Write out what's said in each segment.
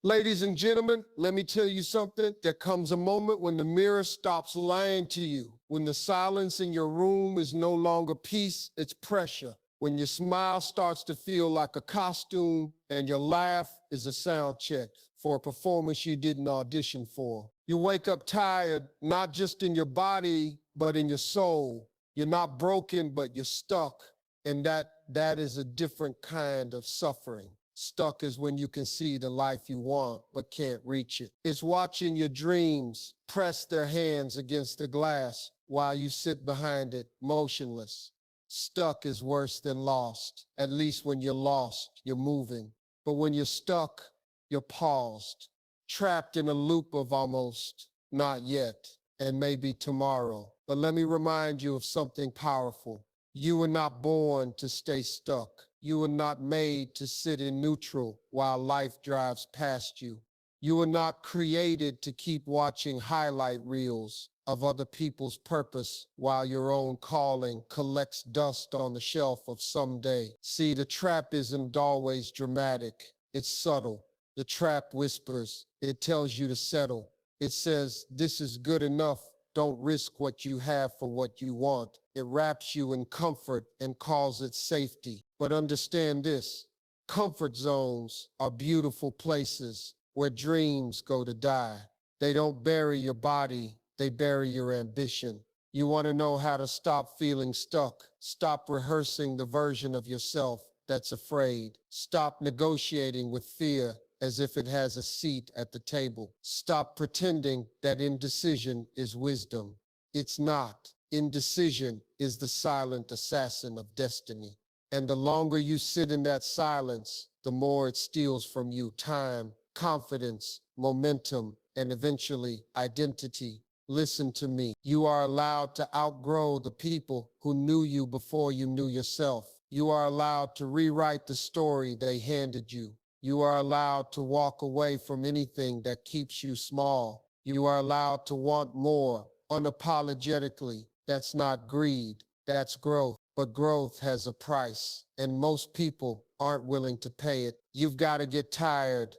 Ladies and gentlemen, let me tell you something. There comes a moment when the mirror stops lying to you, when the silence in your room is no longer peace, it's pressure, when your smile starts to feel like a costume and your laugh is a sound check for a performance you didn't audition for. You wake up tired, not just in your body, but in your soul. You're not broken, but you're stuck, and that is a different kind of suffering. Stuck is when you can see the life you want, but can't reach it. It's watching your dreams press their hands against the glass while you sit behind it, motionless. Stuck is worse than lost. At least when you're lost, you're moving. But when you're stuck, you're paused, trapped in a loop of almost, not yet, and maybe tomorrow. But let me remind you of something powerful. You were not born to stay stuck. You were not made to sit in neutral while life drives past you. You were not created to keep watching highlight reels of other people's purpose while your own calling collects dust on the shelf of someday. See, the trap isn't always dramatic. It's subtle. The trap whispers. It tells you to settle. It says, this is good enough. Don't risk what you have for what you want. It wraps you in comfort and calls it safety. But understand this, comfort zones are beautiful places where dreams go to die. They don't bury your body, they bury your ambition. You want to know how to stop feeling stuck, stop rehearsing the version of yourself that's afraid, stop negotiating with fear as if it has a seat at the table. Stop pretending that indecision is wisdom. It's not. Indecision is the silent assassin of destiny. And the longer you sit in that silence, the more it steals from you time, confidence, momentum, and eventually identity. Listen to me. You are allowed to outgrow the people who knew you before you knew yourself. You are allowed to rewrite the story they handed you. You are allowed to walk away from anything that keeps you small. You are allowed to want more, unapologetically. That's not greed, that's growth. But growth has a price, and most people aren't willing to pay it. You've got to get tired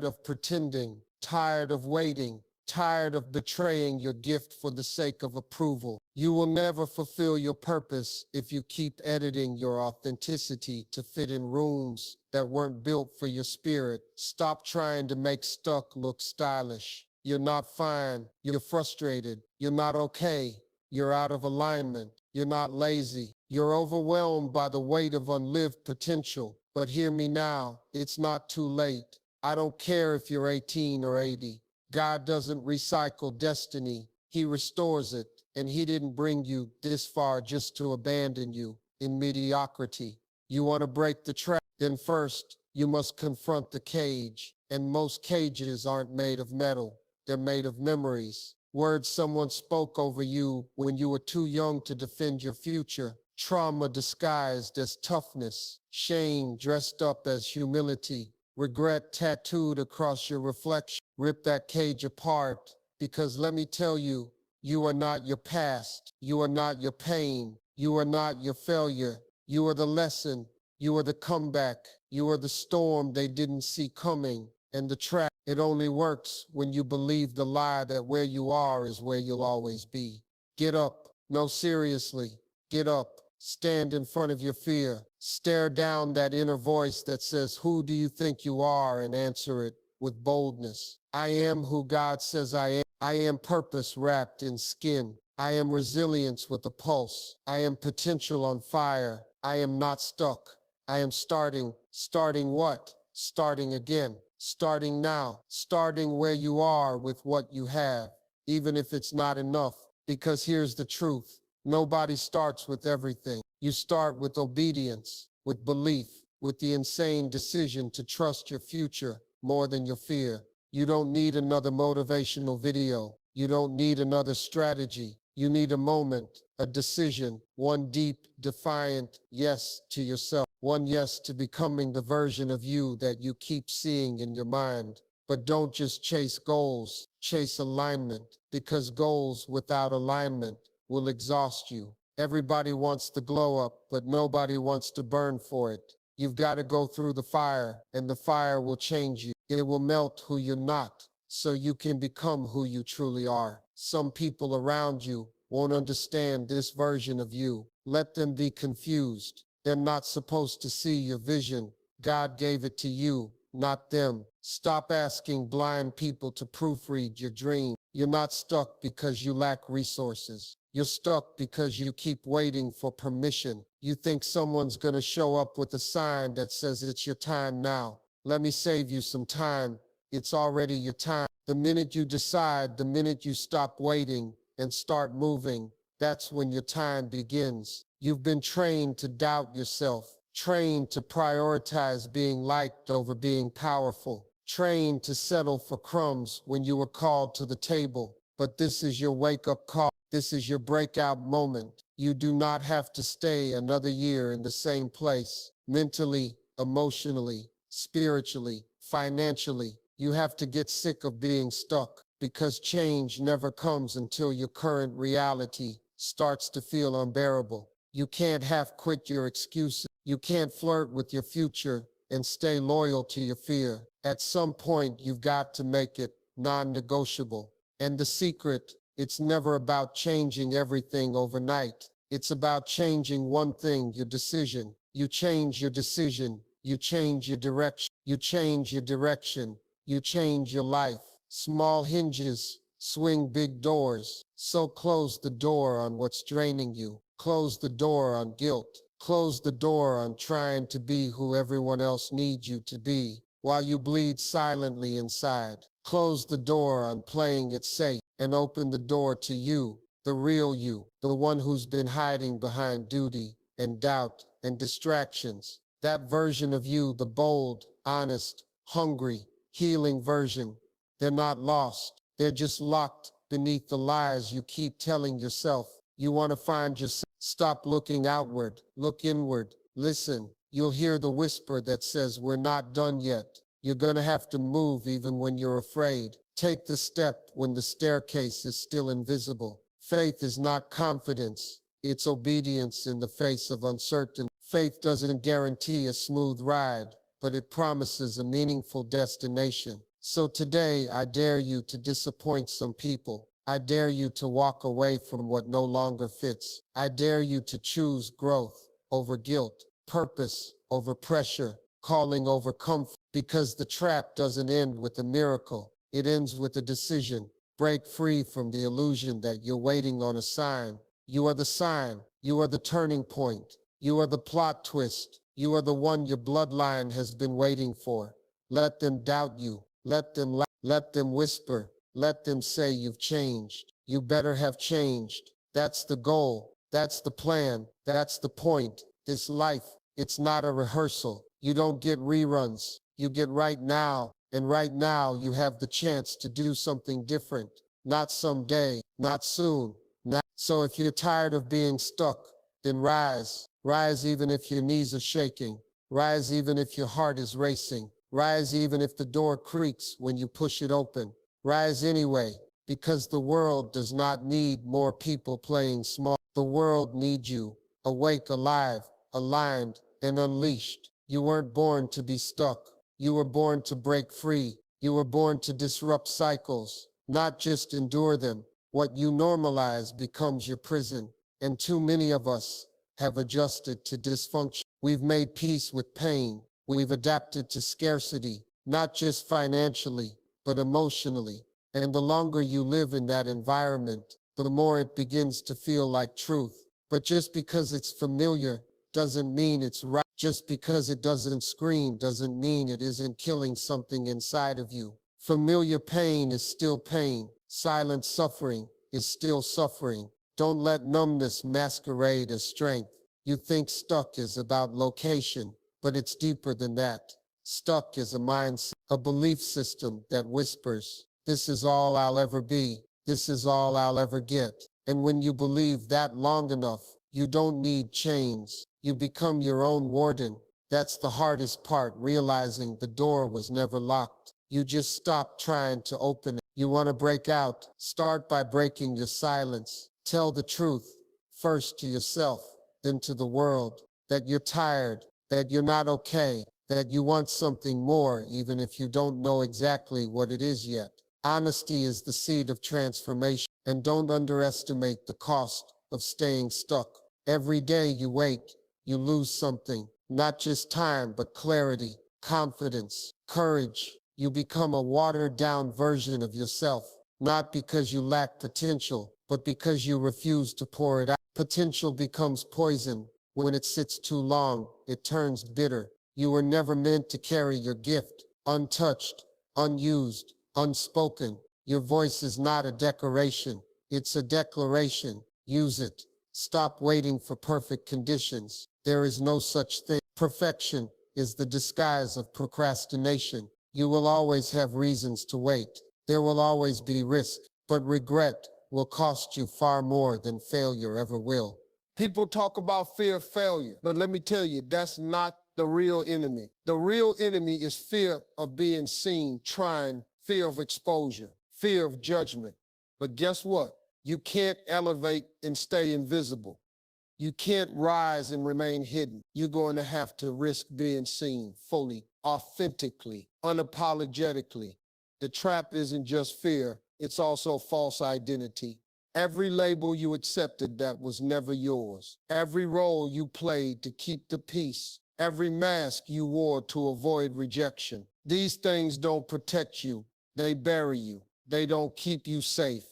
of pretending, tired of waiting, tired of betraying your gift for the sake of approval. You will never fulfill your purpose if you keep editing your authenticity to fit in rooms that weren't built for your spirit. Stop trying to make stuck look stylish. You're not fine. You're frustrated. You're not okay. You're out of alignment. You're not lazy. You're overwhelmed by the weight of unlived potential. But hear me now, it's not too late. I don't care if you're 18 or 80. God doesn't recycle destiny. He restores it. And he didn't bring you this far just to abandon you in mediocrity. You want to break the trap? Then first, you must confront the cage. And most cages aren't made of metal. They're made of memories. Words someone spoke over you when you were too young to defend your future. Trauma disguised as toughness. Shame dressed up as humility. Regret tattooed across your reflection. Rip that cage apart, because let me tell you, you are not your past. You are not your pain. You are not your failure. You are the lesson. You are the comeback. You are the storm they didn't see coming. And the trap, it only works when you believe the lie that where you are is where you'll always be. Get up. No, seriously. Get up. Stand in front of your fear. Stare down that inner voice that says, who do you think you are? And answer it with boldness. I am who God says I am. I am purpose wrapped in skin. I am resilience with a pulse. I am potential on fire. I am not stuck. I am starting. Starting what? Starting again. Starting now. Starting where you are with what you have, even if it's not enough. Because here's the truth. Nobody starts with everything. You start with obedience, with belief, with the insane decision to trust your future more than your fear. You don't need another motivational video. You don't need another strategy. You need a moment, a decision, one deep, defiant yes to yourself, one yes to becoming the version of you that you keep seeing in your mind. But don't just chase goals, chase alignment, because goals without alignment will exhaust you. Everybody wants the glow up, but nobody wants to burn for it. You've got to go through the fire, and the fire will change you. It will melt who you're not so you can become who you truly are. Some people around you won't understand this version of you. Let them be confused. They're not supposed to see your vision. God gave it to you, not them. Stop asking blind people to proofread your dream. You're not stuck because you lack resources. You're stuck because you keep waiting for permission. You think someone's gonna show up with a sign that says it's your time now. Let me save you some time. It's already your time. The minute you decide, the minute you stop waiting and start moving, that's when your time begins. You've been trained to doubt yourself, trained to prioritize being liked over being powerful, trained to settle for crumbs when you were called to the table. But this is your wake-up call. This is your breakout moment. You do not have to stay another year in the same place, mentally, emotionally, spiritually, financially. You have to get sick of being stuck because change never comes until your current reality starts to feel unbearable. You can't half quit your excuses. You can't flirt with your future and stay loyal to your fear. At some point, you've got to make it non-negotiable. And the secret, it's never about changing everything overnight. It's about changing one thing, your decision. You change your decision, you change your direction. You change your direction, you change your life. Small hinges swing big doors. So close the door on what's draining you. Close the door on guilt. Close the door on trying to be who everyone else needs you to be while you bleed silently inside. Close the door on playing it safe and open the door to you, the real you, the one who's been hiding behind duty and doubt and distractions. That version of you, the bold, honest, hungry, healing version. They're not lost. They're just locked beneath the lies you keep telling yourself. You want to find yourself. Stop looking outward. Look inward. Listen. You'll hear the whisper that says, we're not done yet. You're going to have to move even when you're afraid. Take the step when the staircase is still invisible. Faith is not confidence. It's obedience in the face of uncertainty. Faith doesn't guarantee a smooth ride, but it promises a meaningful destination. So today, I dare you to disappoint some people. I dare you to walk away from what no longer fits. I dare you to choose growth over guilt, purpose over pressure, calling over comfort, because the trap doesn't end with a miracle. It ends with a decision. Break free from the illusion that you're waiting on a sign. You are the sign. You are the turning point. You are the plot twist. You are the one your bloodline has been waiting for. Let them doubt you. Let them laugh. Let them whisper. Let them say you've changed. You better have changed. That's the goal. That's the plan. That's the point. This life, it's not a rehearsal. You don't get reruns. You get right now. And right now you have the chance to do something different. Not someday, not soon. Not. So if you're tired of being stuck, then rise. Rise even if your knees are shaking. Rise even if your heart is racing. Rise even if the door creaks when you push it open. Rise anyway, because the world does not need more people playing small. The world needs you, awake, alive, aligned, and unleashed. You weren't born to be stuck. You were born to break free. You were born to disrupt cycles, not just endure them. What you normalize becomes your prison. And too many of us have adjusted to dysfunction. We've made peace with pain. We've adapted to scarcity, not just financially, but emotionally. And the longer you live in that environment, the more it begins to feel like truth. But just because it's familiar doesn't mean it's right. Just because it doesn't scream doesn't mean it isn't killing something inside of you. Familiar pain is still pain. Silent suffering is still suffering. Don't let numbness masquerade as strength. You think stuck is about location, but it's deeper than that. Stuck is a mindset, a belief system that whispers, this is all I'll ever be. This is all I'll ever get. And when you believe that long enough, you don't need chains. You become your own warden. That's the hardest part, realizing the door was never locked. You just stop trying to open it. You want to break out? Start by breaking your silence. Tell the truth, first to yourself, then to the world, that you're tired, that you're not okay, that you want something more, even if you don't know exactly what it is yet. Honesty is the seed of transformation, and don't underestimate the cost of staying stuck. Every day you wake, you lose something, not just time, but clarity, confidence, courage. You become a watered down version of yourself, not because you lack potential, but because you refuse to pour it out. Potential becomes poison. When it sits too long, it turns bitter. You were never meant to carry your gift untouched, unused, unspoken. Your voice is not a decoration, it's a declaration. Use it. Stop waiting for perfect conditions. There is no such thing. Perfection is the disguise of procrastination. You will always have reasons to wait. There will always be risk, but regret will cost you far more than failure ever will. People talk about fear of failure, but let me tell you, that's not the real enemy. The real enemy is fear of being seen, trying, fear of exposure, fear of judgment. But guess what? You can't elevate and stay invisible. You can't rise and remain hidden. You're going to have to risk being seen fully, authentically, unapologetically. The trap isn't just fear, it's also false identity. Every label you accepted that was never yours. Every role you played to keep the peace. Every mask you wore to avoid rejection. These things don't protect you. They bury you. They don't keep you safe.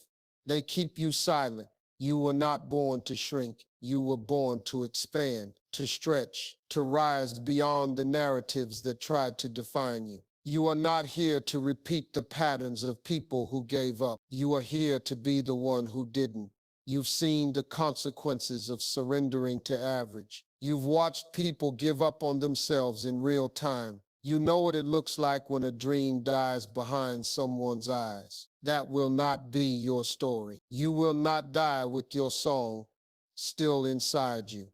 They keep you silent. You were not born to shrink. You were born to expand, to stretch, to rise beyond the narratives that tried to define you. You are not here to repeat the patterns of people who gave up. You are here to be the one who didn't. You've seen the consequences of surrendering to average. You've watched people give up on themselves in real time. You know what it looks like when a dream dies behind someone's eyes. That will not be your story. You will not die with your song still inside you.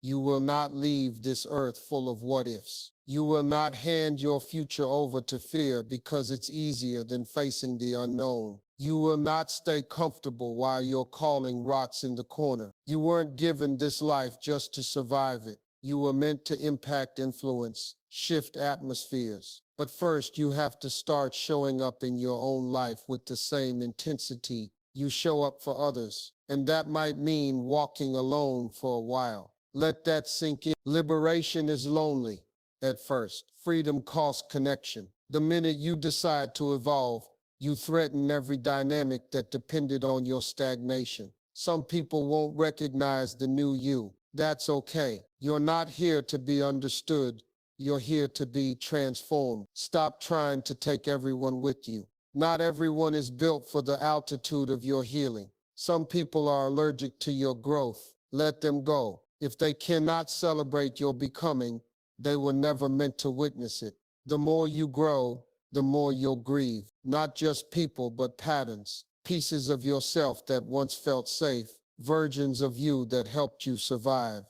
You will not leave this earth full of what ifs. You will not hand your future over to fear because it's easier than facing the unknown. You will not stay comfortable while your calling rots in the corner. You weren't given this life just to survive it. You were meant to impact, influence, shift atmospheres. But first, you have to start showing up in your own life with the same intensity you show up for others. And that might mean walking alone for a while. Let that sink in. Liberation is lonely at first. Freedom costs connection. The minute you decide to evolve, you threaten every dynamic that depended on your stagnation. Some people won't recognize the new you. That's okay. You're not here to be understood. You're here to be transformed. Stop trying to take everyone with you. Not everyone is built for the altitude of your healing. Some people are allergic to your growth. Let them go. If they cannot celebrate your becoming, they were never meant to witness it. The more you grow, the more you'll grieve. Not just people, but patterns. Pieces of yourself that once felt safe. Versions of you that helped you survive,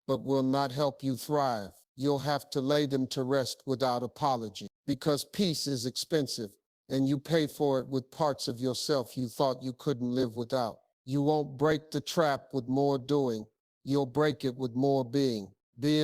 but will not help you thrive. You'll have to lay them to rest without apology. Because peace is expensive, and you pay for it with parts of yourself you thought you couldn't live without. You won't break the trap with more doing. You'll break it with more being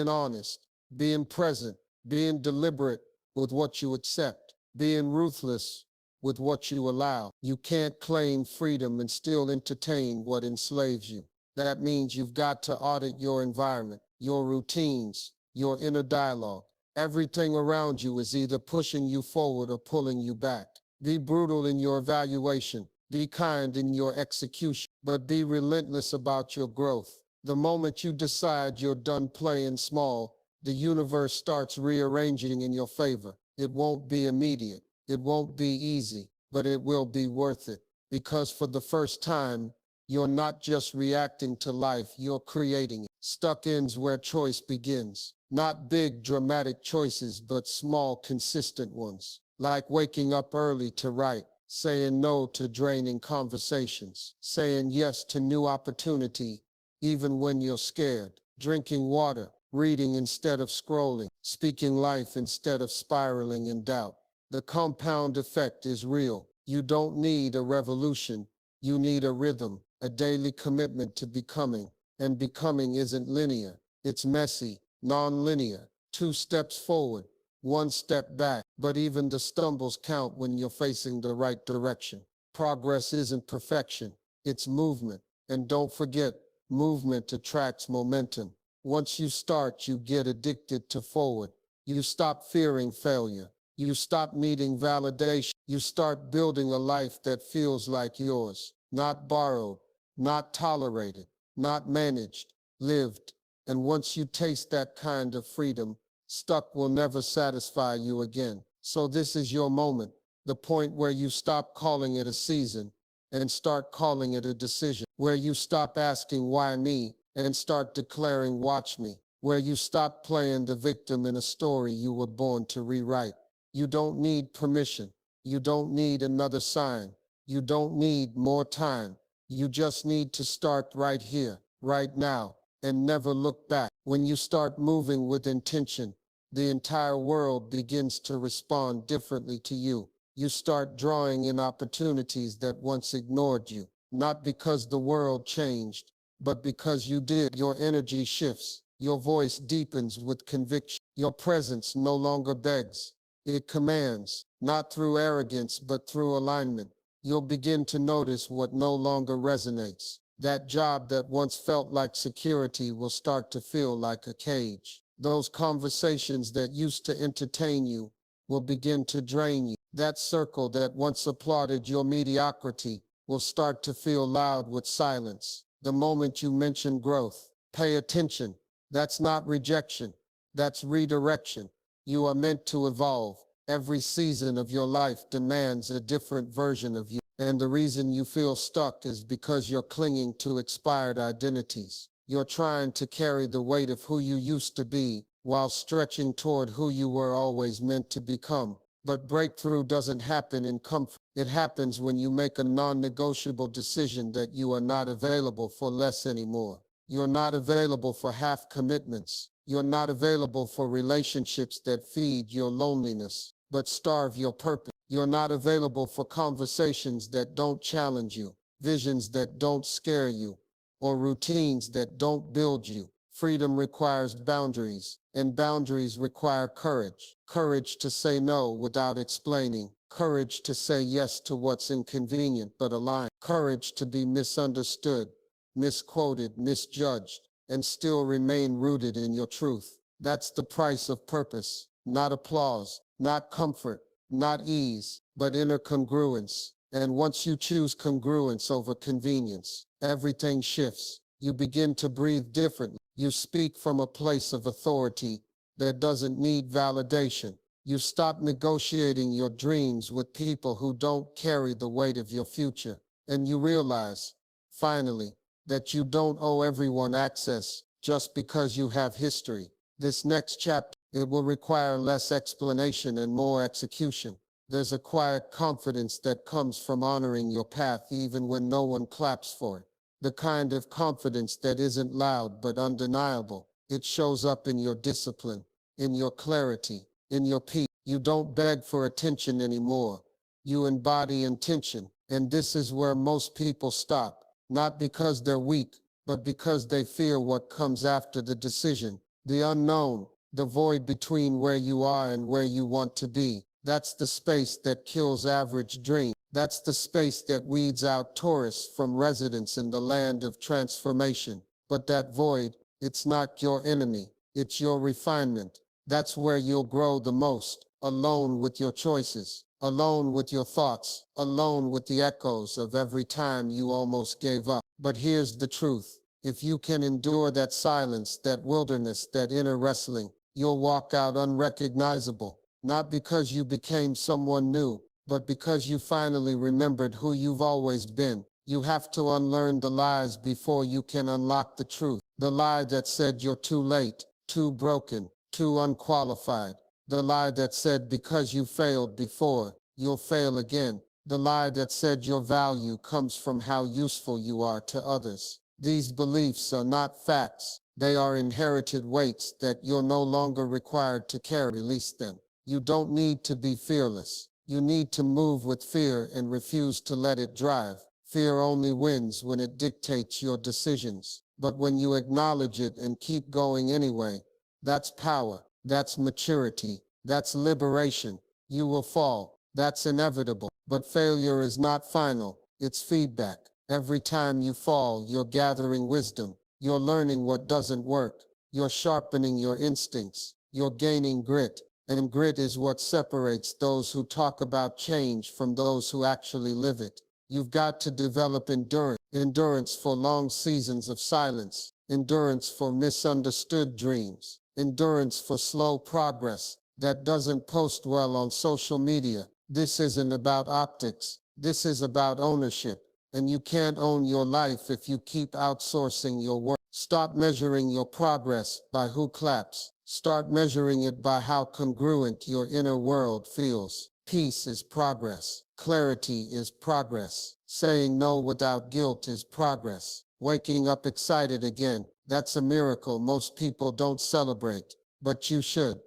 honest, being present, being deliberate with what you accept, being ruthless with what you allow. You can't claim freedom and still entertain what enslaves you. That means you've got to audit your environment, your routines, your inner dialogue. Everything around you is either pushing you forward or pulling you back. Be brutal in your evaluation. Be kind in your execution, but be relentless about your growth. The moment you decide you're done playing small, the universe starts rearranging in your favor. It won't be immediate. It won't be easy, but it will be worth it. Because for the first time, you're not just reacting to life, you're creating it. Stuck ends where choice begins. Not big, dramatic choices, but small, consistent ones. Like waking up early to write, saying no to draining conversations, saying yes to new opportunity, even when you're scared, drinking water, reading instead of scrolling, speaking life instead of spiraling in doubt. The compound effect is real. You don't need a revolution. You need a rhythm, a daily commitment to becoming. And becoming isn't linear. It's messy, non-linear. 2 steps forward, one step back. But even the stumbles count when you're facing the right direction. Progress isn't perfection, it's movement. And don't forget, movement attracts momentum. Once you start, you get addicted to forward. You stop fearing failure. You stop needing validation. You start building a life that feels like yours, not borrowed, not tolerated, not managed, lived. And once you taste that kind of freedom, stuck will never satisfy you again. So this is your moment, the point where you stop calling it a season and start calling it a decision, where you stop asking why me and start declaring watch me, where you stop playing the victim in a story you were born to rewrite. You don't need permission. You don't need another sign. You don't need more time. You just need to start right here, right now, and never look back. When you start moving with intention, the entire world begins to respond differently to you. You start drawing in opportunities that once ignored you, not because the world changed, but because you did. Your energy shifts. Your voice deepens with conviction. Your presence no longer begs. It commands, not through arrogance, but through alignment. You'll begin to notice what no longer resonates. That job that once felt like security will start to feel like a cage. Those conversations that used to entertain you will begin to drain you. That circle that once applauded your mediocrity will start to feel loud with silence. The moment you mention growth, pay attention. That's not rejection. That's redirection. You are meant to evolve. Every season of your life demands a different version of you. And the reason you feel stuck is because you're clinging to expired identities. You're trying to carry the weight of who you used to be while stretching toward who you were always meant to become. But breakthrough doesn't happen in comfort. It happens when you make a non-negotiable decision that you are not available for less anymore. You're not available for half commitments. You're not available for relationships that feed your loneliness, but starve your purpose. You're not available for conversations that don't challenge you, visions that don't scare you, or routines that don't build you. Freedom requires boundaries, and boundaries require courage. Courage to say no without explaining. Courage to say yes to what's inconvenient but aligned. Courage to be misunderstood, misquoted, misjudged, and still remain rooted in your truth. That's the price of purpose, not applause, not comfort, not ease, but inner congruence. And once you choose congruence over convenience, everything shifts. You begin to breathe differently. You speak from a place of authority that doesn't need validation. You stop negotiating your dreams with people who don't carry the weight of your future. And you realize, finally, that you don't owe everyone access just because you have history. This next chapter, it will require less explanation and more execution. There's a quiet confidence that comes from honoring your path even when no one claps for it. The kind of confidence that isn't loud but undeniable. It shows up in your discipline, in your clarity, in your peace. You don't beg for attention anymore. You embody intention. And this is where most people stop, not because they're weak, but because they fear what comes after the decision. The unknown, the void between where you are and where you want to be. That's the space that kills average dreams. That's the space that weeds out tourists from residents in the land of transformation. But that void, it's not your enemy. It's your refinement. That's where you'll grow the most, alone with your choices, alone with your thoughts, alone with the echoes of every time you almost gave up. But here's the truth. If you can endure that silence, that wilderness, that inner wrestling, you'll walk out unrecognizable. Not because you became someone new, but because you finally remembered who you've always been. You have to unlearn the lies before you can unlock the truth. The lie that said you're too late, too broken, too unqualified. The lie that said because you failed before, you'll fail again. The lie that said your value comes from how useful you are to others. These beliefs are not facts. They are inherited weights that you're no longer required to carry. Release them. You don't need to be fearless. You need to move with fear and refuse to let it drive. Fear only wins when it dictates your decisions. But when you acknowledge it and keep going anyway, that's power. That's maturity. That's liberation. You will fall. That's inevitable. But failure is not final. It's feedback. Every time you fall, you're gathering wisdom. You're learning what doesn't work. You're sharpening your instincts. You're gaining grit. And grit is what separates those who talk about change from those who actually live it. You've got to develop endurance. Endurance for long seasons of silence. Endurance for misunderstood dreams. Endurance for slow progress that doesn't post well on social media. This isn't about optics. This is about ownership. And you can't own your life if you keep outsourcing your work. Stop measuring your progress by who claps. Start measuring it by how congruent your inner world feels. Peace is progress. Clarity is progress. Saying no without guilt is progress. Waking up excited again, that's a miracle most people don't celebrate, but you should.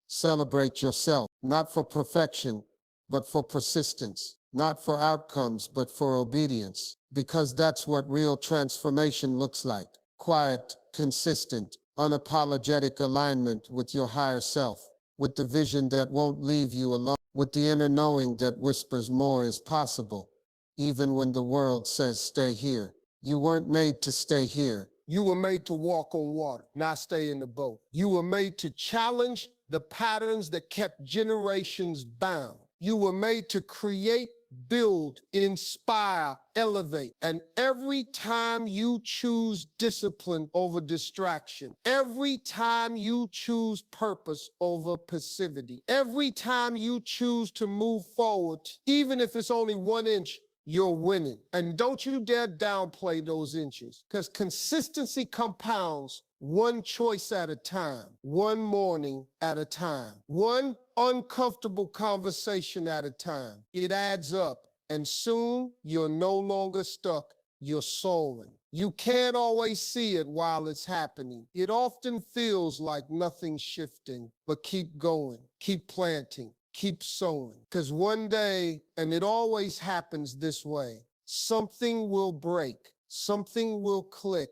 Celebrate yourself, not for perfection, but for persistence, not for outcomes, but for obedience, because that's what real transformation looks like. Quiet, consistent, unapologetic alignment with your higher self, with the vision that won't leave you alone, with the inner knowing that whispers more is possible, even when the world says stay here. You weren't made to stay here. You were made to walk on water, not stay in the boat. You were made to challenge the patterns that kept generations bound. You were made to create, build, inspire, elevate. And every time you choose discipline over distraction, every time you choose purpose over passivity, every time you choose to move forward, even if it's only 1 inch, you're winning. And don't you dare downplay those inches, because consistency compounds one choice at a time, one morning at a time, one uncomfortable conversation at a time. It adds up, and soon you're no longer stuck, you're soaring. You can't always see it while it's happening. It often feels like nothing's shifting, but keep going, keep planting, keep sowing. Because one day, and it always happens this way, something will break, something will click,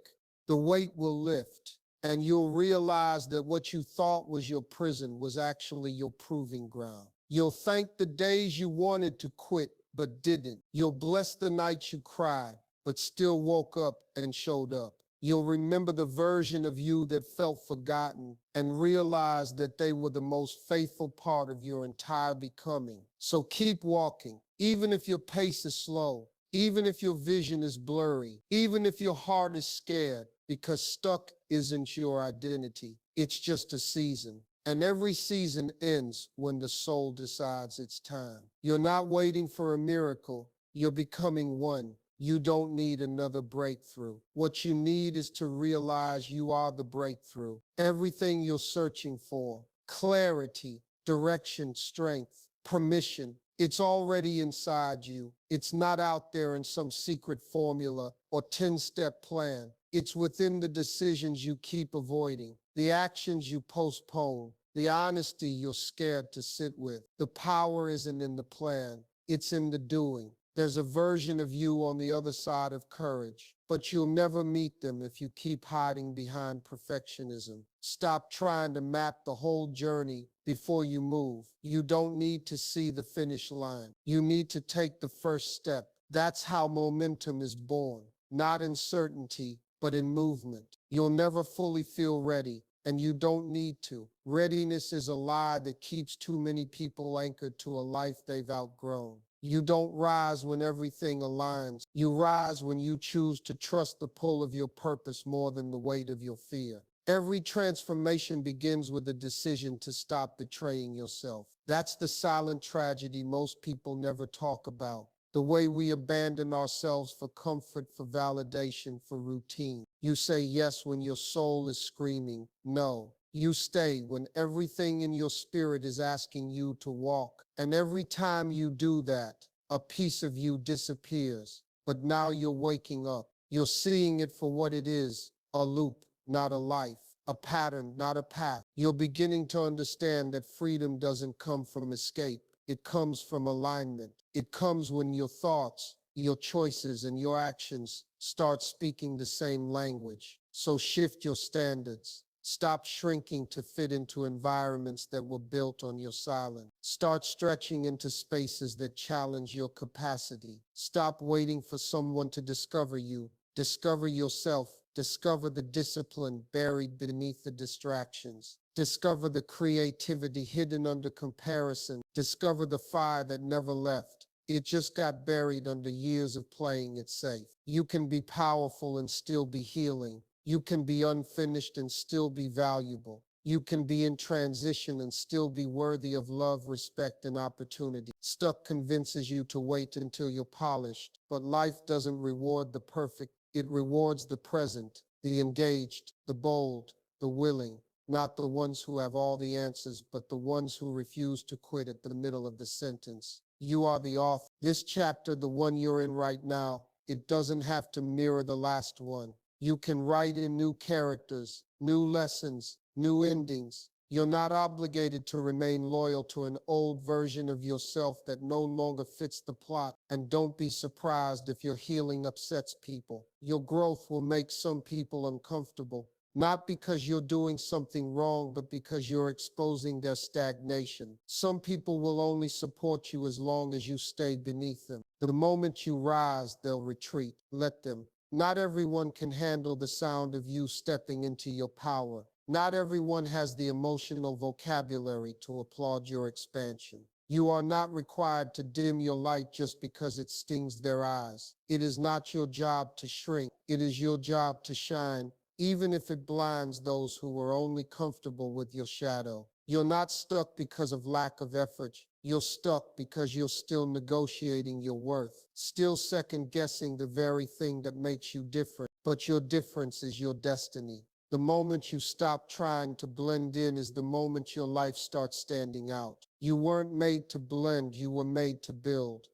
the weight will lift, and you'll realize that what you thought was your prison was actually your proving ground. You'll thank the days you wanted to quit but didn't. You'll bless the nights you cried but still woke up and showed up. You'll remember the version of you that felt forgotten and realize that they were the most faithful part of your entire becoming. So keep walking, even if your pace is slow, even if your vision is blurry, even if your heart is scared, because stuck isn't your identity. It's just a season. And every season ends when the soul decides it's time. You're not waiting for a miracle. You're becoming one. You don't need another breakthrough. What you need is to realize you are the breakthrough. Everything you're searching for, clarity, direction, strength, permission, it's already inside you. It's not out there in some secret formula or 10-step plan. It's within the decisions you keep avoiding, the actions you postpone, the honesty you're scared to sit with. The power isn't in the plan, it's in the doing. There's a version of you on the other side of courage, but you'll never meet them if you keep hiding behind perfectionism. Stop trying to map the whole journey before you move. You don't need to see the finish line. You need to take the first step. That's how momentum is born, not in certainty, but in movement. You'll never fully feel ready, and you don't need to. Readiness is a lie that keeps too many people anchored to a life they've outgrown. You don't rise when everything aligns. You rise when you choose to trust the pull of your purpose more than the weight of your fear. Every transformation begins with a decision to stop betraying yourself. That's the silent tragedy most people never talk about. The way we abandon ourselves for comfort, for validation, for routine. You say yes when your soul is screaming no. You stay when everything in your spirit is asking you to walk. And every time you do that, a piece of you disappears. But now you're waking up. You're seeing it for what it is, a loop, not a life. A pattern, not a path. You're beginning to understand that freedom doesn't come from escape. It comes from alignment. It comes when your thoughts, your choices, and your actions start speaking the same language. So shift your standards. Stop shrinking to fit into environments that were built on your silence. Start stretching into spaces that challenge your capacity. Stop waiting for someone to discover you. Discover yourself. Discover the discipline buried beneath the distractions. Discover the creativity hidden under comparison. Discover the fire that never left. It just got buried under years of playing it safe. You can be powerful and still be healing. You can be unfinished and still be valuable. You can be in transition and still be worthy of love, respect, and opportunity. Stuff convinces you to wait until you're polished, but life doesn't reward the perfect. It rewards the present, the engaged, the bold, the willing, not the ones who have all the answers, but the ones who refuse to quit at the middle of the sentence. You are the author. This chapter, the one you're in right now, it doesn't have to mirror the last one. You can write in new characters, new lessons, new endings. You're not obligated to remain loyal to an old version of yourself that no longer fits the plot. And don't be surprised if your healing upsets people. Your growth will make some people uncomfortable, not because you're doing something wrong, but because you're exposing their stagnation. Some people will only support you as long as you stay beneath them. The moment you rise, they'll retreat. Let them. Not everyone can handle the sound of you stepping into your power. Not everyone has the emotional vocabulary to applaud your expansion. You are not required to dim your light just because it stings their eyes. It is not your job to shrink. It is your job to shine, even if it blinds those who are only comfortable with your shadow. You're not stuck because of lack of effort. You're stuck because you're still negotiating your worth, still second-guessing the very thing that makes you different. But your difference is your destiny. The moment you stop trying to blend in is the moment your life starts standing out. You weren't made to blend, you were made to build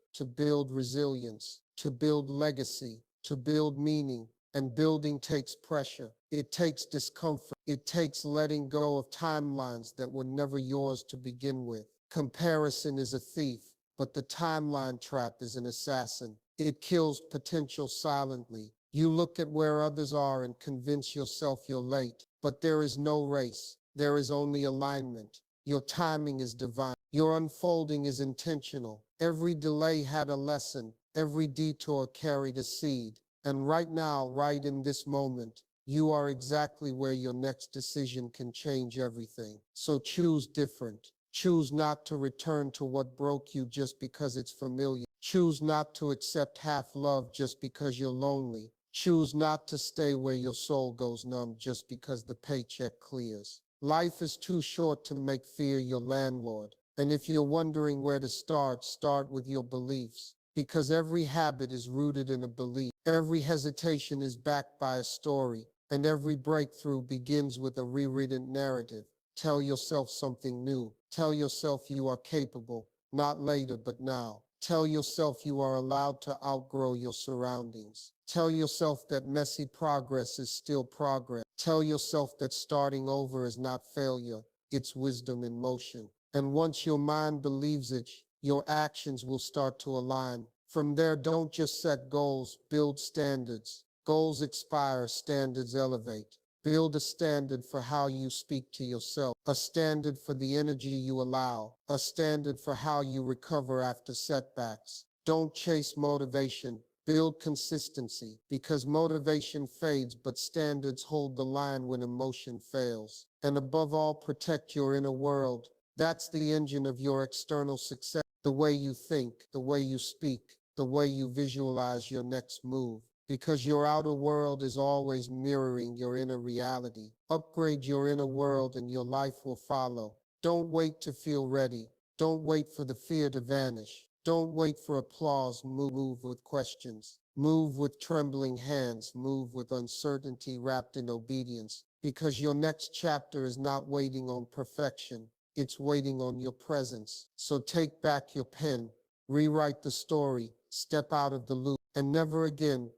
resilience, to build legacy, to build meaning. And building takes pressure. It takes discomfort. It takes letting go of timelines that were never yours to begin with. Comparison is a thief, but the timeline trap is an assassin. It kills potential silently. You look at where others are and convince yourself you're late, but there is no race. There is only alignment. Your timing is divine. Your unfolding is intentional. Every delay had a lesson. Every detour carried a seed. And right now, right in this moment, you are exactly where your next decision can change everything. So choose different. Choose not to return to what broke you just because it's familiar. Choose not to accept half love just because you're lonely. Choose not to stay where your soul goes numb just because the paycheck clears. Life is too short to make fear your landlord. And if you're wondering where to start, start with your beliefs. Because every habit is rooted in a belief. Every hesitation is backed by a story, and every breakthrough begins with a rewritten narrative. Tell yourself something new. Tell yourself you are capable, not later but now. Tell yourself you are allowed to outgrow your surroundings. Tell yourself that messy progress is still progress. Tell yourself that starting over is not failure, it's wisdom in motion. And once your mind believes it, your actions will start to align. From there, don't just set goals, build standards. Goals expire, standards elevate. Build a standard for how you speak to yourself, a standard for the energy you allow, a standard for how you recover after setbacks. Don't chase motivation, build consistency, because motivation fades, but standards hold the line when emotion fails. And above all, protect your inner world. That's the engine of your external success. The way you think, the way you speak, the way you visualize your next move. Because your outer world is always mirroring your inner reality. Upgrade your inner world and your life will follow. Don't wait to feel ready. Don't wait for the fear to vanish. Don't wait for applause. Move with questions. Move with trembling hands. Move with uncertainty wrapped in obedience. Because your next chapter is not waiting on perfection. It's waiting on your presence. So take back your pen. Rewrite the story. Step out of the loop. And never again,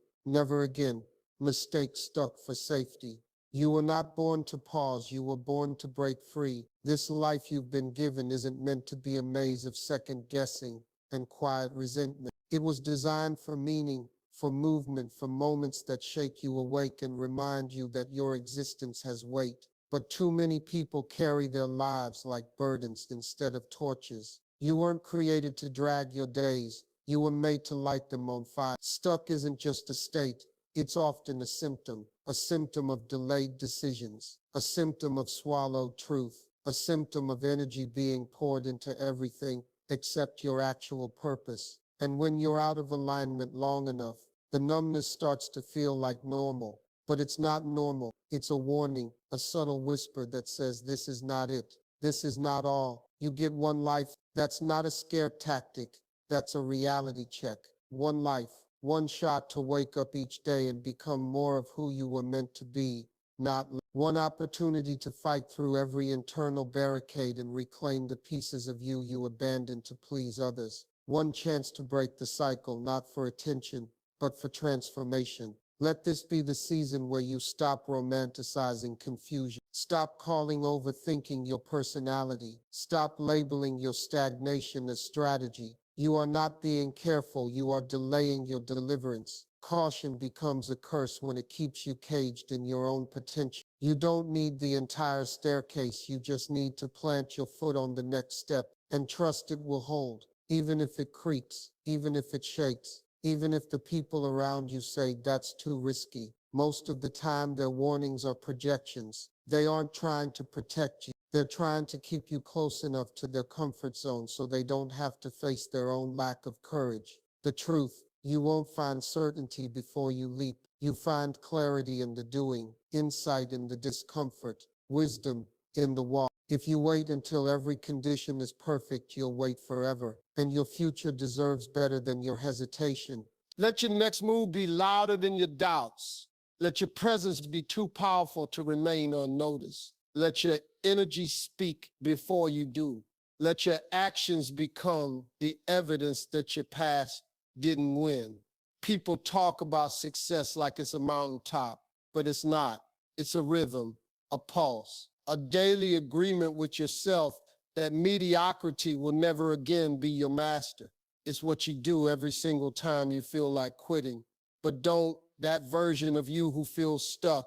mistake stuck for safety. You were not born to pause, you were born to break free. This life you've been given isn't meant to be a maze of second guessing and quiet resentment. It was designed for meaning, for movement, for moments that shake you awake and remind you that your existence has weight. But too many people carry their lives like burdens instead of torches. You weren't created to drag your days. You were made to light them on fire. Stuck isn't just a state. It's often a symptom of delayed decisions, a symptom of swallowed truth, a symptom of energy being poured into everything except your actual purpose. And when you're out of alignment long enough, the numbness starts to feel like normal. But it's not normal. It's a warning, a subtle whisper that says this is not it. This is not all. You get one life. That's not a scare tactic. That's a reality check. One life, one shot to wake up each day and become more of who you were meant to be. Not one opportunity to fight through every internal barricade and reclaim the pieces of you you abandoned to please others. One chance to break the cycle, not for attention, but for transformation. Let this be the season where you stop romanticizing confusion. Stop calling overthinking your personality. Stop labeling your stagnation as strategy. You are not being careful, you are delaying your deliverance. Caution becomes a curse when it keeps you caged in your own potential. You don't need the entire staircase, you just need to plant your foot on the next step and trust it will hold, even if it creaks, even if it shakes. Even if the people around you say that's too risky. Most of the time their warnings are projections. They aren't trying to protect you. They're trying to keep you close enough to their comfort zone so they don't have to face their own lack of courage. The truth, you won't find certainty before you leap. You find clarity in the doing, insight in the discomfort, wisdom in the walk. If you wait until every condition is perfect, you'll wait forever, and your future deserves better than your hesitation. Let your next move be louder than your doubts. Let your presence be too powerful to remain unnoticed. Let your energy speak before you do. Let your actions become the evidence that your past didn't win. People talk about success like it's a mountaintop, but it's not. It's a rhythm, a pulse, a daily agreement with yourself that mediocrity will never again be your master. It's what you do every single time you feel like quitting. But don't that version of you who feels stuck,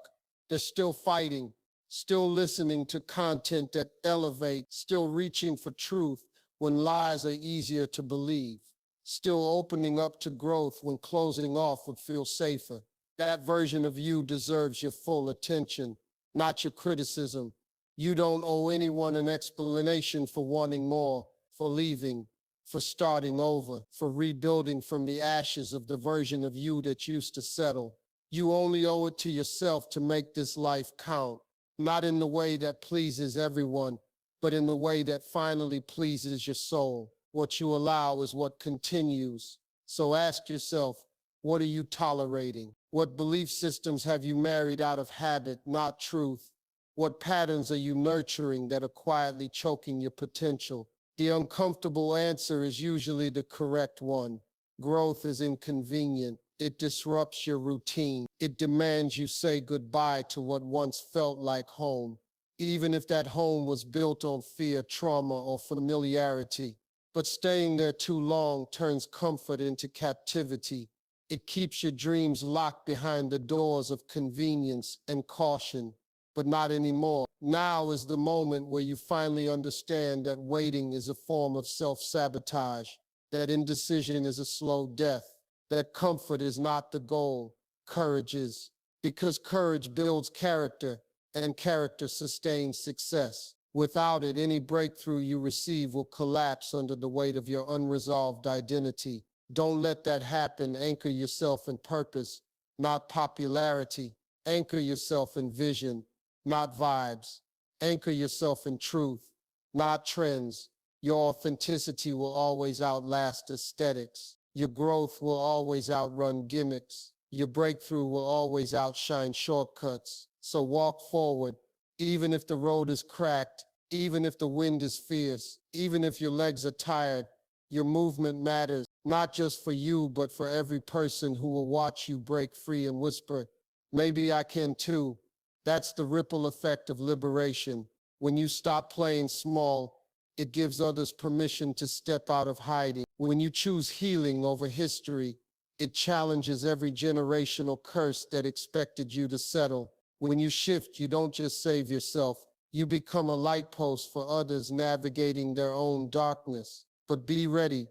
that's still fighting, still listening to content that elevates, still reaching for truth when lies are easier to believe, still opening up to growth when closing off would feel safer. That version of you deserves your full attention, not your criticism. You don't owe anyone an explanation for wanting more, for leaving, for starting over, for rebuilding from the ashes of the version of you that used to settle. You only owe it to yourself to make this life count, not in the way that pleases everyone, but in the way that finally pleases your soul. What you allow is what continues. So ask yourself, what are you tolerating? What belief systems have you married out of habit, not truth? What patterns are you nurturing that are quietly choking your potential? The uncomfortable answer is usually the correct one. Growth is inconvenient. It disrupts your routine. It demands you say goodbye to what once felt like home, even if that home was built on fear, trauma, or familiarity. But staying there too long turns comfort into captivity. It keeps your dreams locked behind the doors of convenience and caution. But not anymore. Now is the moment where you finally understand that waiting is a form of self-sabotage, that indecision is a slow death, that comfort is not the goal, courage is. Because courage builds character, and character sustains success. Without it, any breakthrough you receive will collapse under the weight of your unresolved identity. Don't let that happen. Anchor yourself in purpose, not popularity. Anchor yourself in vision, not vibes. Anchor yourself in truth, not trends. Your authenticity will always outlast aesthetics. Your growth will always outrun gimmicks. Your breakthrough will always outshine shortcuts. So walk forward, even if the road is cracked, even if the wind is fierce, even if your legs are tired. Your movement matters, not just for you, but for every person who will watch you break free and whisper, maybe I can too. That's the ripple effect of liberation. When you stop playing small, it gives others permission to step out of hiding. When you choose healing over history, it challenges every generational curse that expected you to settle. When you shift, you don't just save yourself. You become a light post for others navigating their own darkness. But be ready.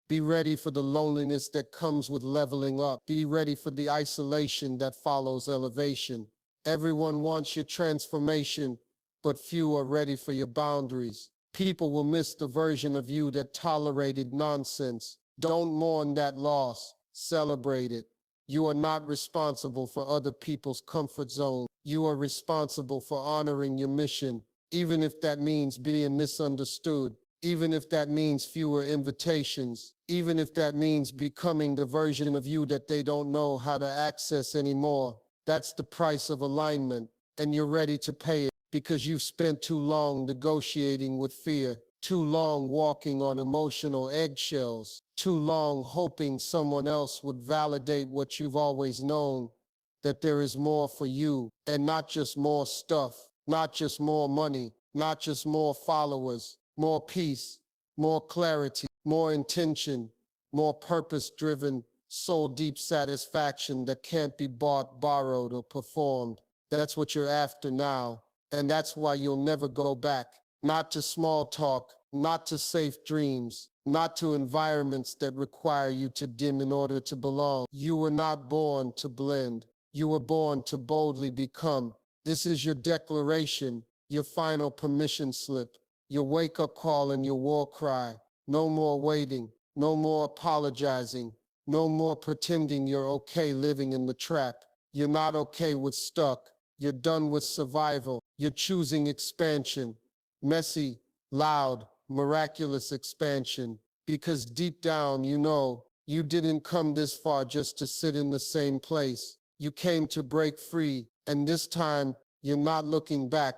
Be ready for the loneliness that comes with leveling up. Be ready for the isolation that follows elevation. Everyone wants your transformation, but few are ready for your boundaries. People will miss the version of you that tolerated nonsense. Don't mourn that loss. Celebrate it. You are not responsible for other people's comfort zone. You are responsible for honoring your mission, even if that means being misunderstood, even if that means fewer invitations, even if that means becoming the version of you that they don't know how to access anymore. That's the price of alignment, and you're ready to pay it because you've spent too long negotiating with fear, too long walking on emotional eggshells, too long hoping someone else would validate what you've always known, that there is more for you, and not just more stuff, not just more money, not just more followers, more peace, more clarity, more intention, more purpose-driven, soul-deep satisfaction that can't be bought, borrowed, or performed. That's what you're after now, and that's why you'll never go back. Not to small talk, not to safe dreams, not to environments that require you to dim in order to belong. You were not born to blend. You were born to boldly become. This is your declaration, your final permission slip, your wake-up call and your war cry. No more waiting, no more apologizing, no more pretending you're okay living in the trap. You're not okay with stuck. You're done with survival. You're choosing expansion. Messy, loud, miraculous expansion. Because deep down, you know, you didn't come this far just to sit in the same place. You came to break free, and this time, you're not looking back.